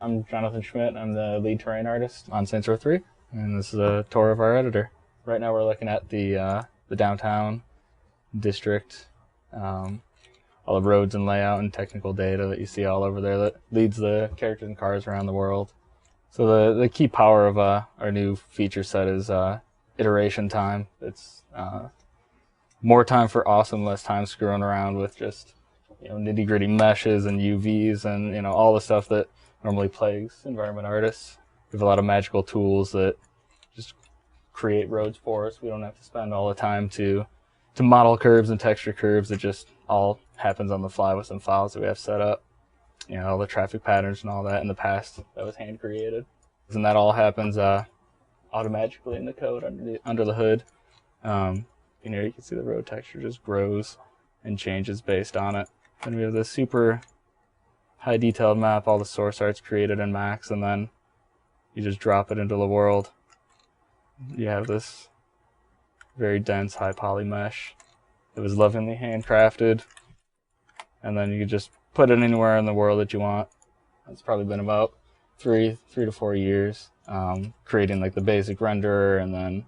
I'm Jonathan Schmidt. I'm the lead terrain artist on Saints Row 3, and this is a tour of our editor. Right now we're looking at the downtown district, all the roads and layout and technical data that you see all over there that leads the characters and cars around the world. So the key power of our new feature set is iteration time. It's more time for awesome, less time screwing around with just nitty-gritty meshes and UVs and all the stuff that normally plagues environment artists. We have a lot of magical tools that just create roads for us. We don't have to spend all the time to model curves and texture curves. It just all happens on the fly with some files that we have set up. All the traffic patterns and all that in the past that was hand created, and that all happens automatically in the code under the hood. You can see the road texture just grows and changes based on it. And we have this super high detailed map, all the source art's created in Max, and then you just drop it into the world. You have this very dense high poly mesh. It was lovingly handcrafted, and then you can just put it anywhere in the world that you want. It's probably been about three to 4 years creating like the basic renderer and then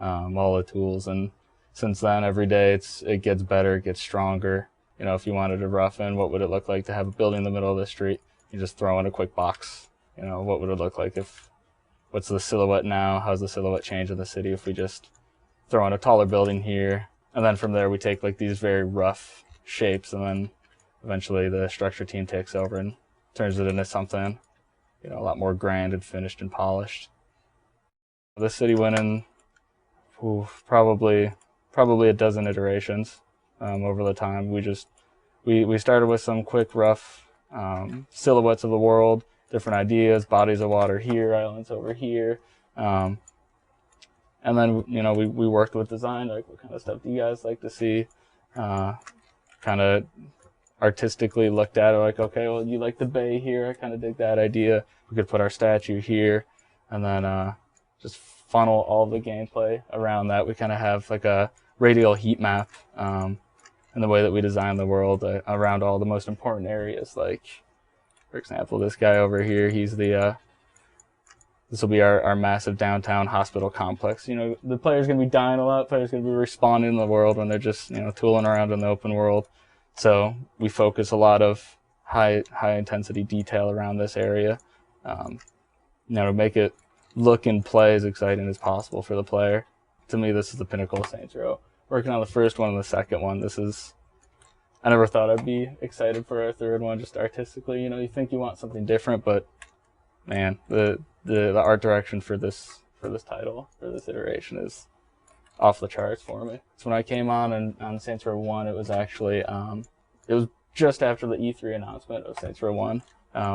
all the tools. And since then, every day it gets better, it gets stronger. If you wanted to rough in, what would it look like to have a building in the middle of the street? You just throw in a quick box. What would it look like what's the silhouette now? How's the silhouette change in the city if we just throw in a taller building here? And then from there, we take like these very rough shapes, and then eventually the structure team takes over and turns it into something, a lot more grand and finished and polished. The city went in probably a dozen iterations over the time. We started with some quick, rough silhouettes of the world, different ideas, bodies of water here, islands over here. And then, we worked with design, like what kind of stuff do you guys like to see? Kind of artistically looked at it like, okay, well, you like the bay here, I kind of dig that idea. We could put our statue here, and then just funnel all the gameplay around that. We kind of have like a radial heat map in the way that we design the world around all the most important areas. Like, for example, this guy over here, he's this will be our massive downtown hospital complex. The player's going to be dying a lot. Players going to be responding in the world when they're just, tooling around in the open world. So we focus a lot of high intensity detail around this area, to make it look and play as exciting as possible for the player. To me, this is the pinnacle of Saints Row. Working on the first one and the second one, I never thought I'd be excited for our third one, just artistically. You think you want something different, but man, the art direction for this title, for this iteration, is off the charts for me. So when I came on Saints Row 1, it was actually it was just after the E3 announcement of Saints Row 1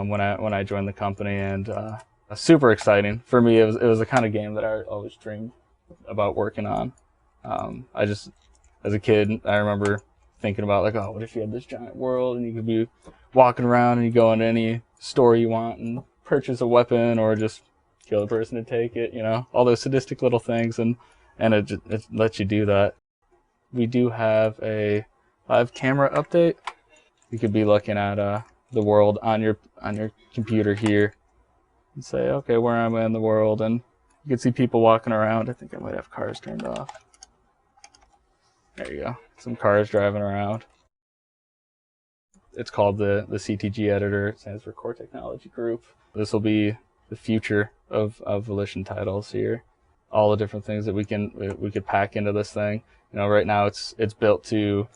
when I joined the company, and super exciting for me. It was the kind of game that I always dreamed about working on. As a kid, I remember thinking about like, oh, what if you had this giant world and you could be walking around and you go into any store you want and purchase a weapon or just kill a person to take it, all those sadistic little things, and it lets you do that. We do have a live camera update. You could be looking at the world on your computer here and say, okay, where am I in the world? And you can see people walking around. I think I might have cars turned off. There you go. Some cars driving around. It's called the CTG editor. It stands for Core Technology Group. This will be the future of Volition titles here. All the different things that we could pack into this thing. Right now it's built to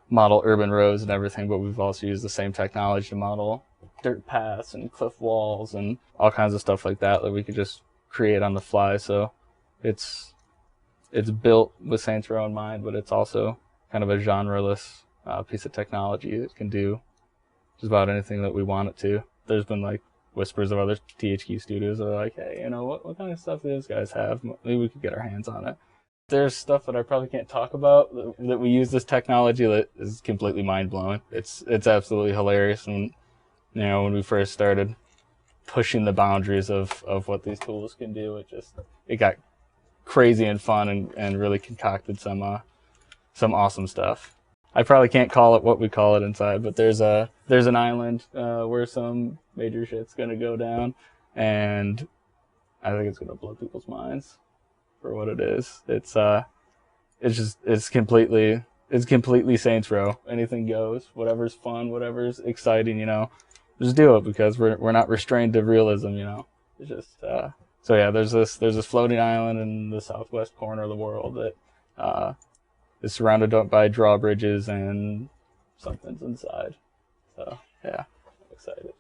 model urban roads and everything, but we've also used the same technology to model dirt paths and cliff walls and all kinds of stuff like that we could just create on the fly. So it's built with Saints Row in mind, but it's also kind of a genre-less piece of technology that can do just about anything that we want it to. There's been like whispers of other THQ studios that are like, hey, what kind of stuff do those guys have? Maybe we could get our hands on it. There's stuff that I probably can't talk about that we use this technology that is completely mind-blowing. It's absolutely hilarious. And when we first started pushing the boundaries of what these tools can do, it got crazy and fun and really concocted some awesome stuff. I probably can't call it what we call it inside, but there's an island where some major shit's gonna go down, and I think it's gonna blow people's minds for what it is. It's completely Saints Row. Anything goes. Whatever's fun, whatever's exciting, just do it because we're not restrained to realism, It's just so yeah. There's this floating island in the southwest corner of the world that is surrounded by drawbridges and something's inside. So yeah, I'm excited.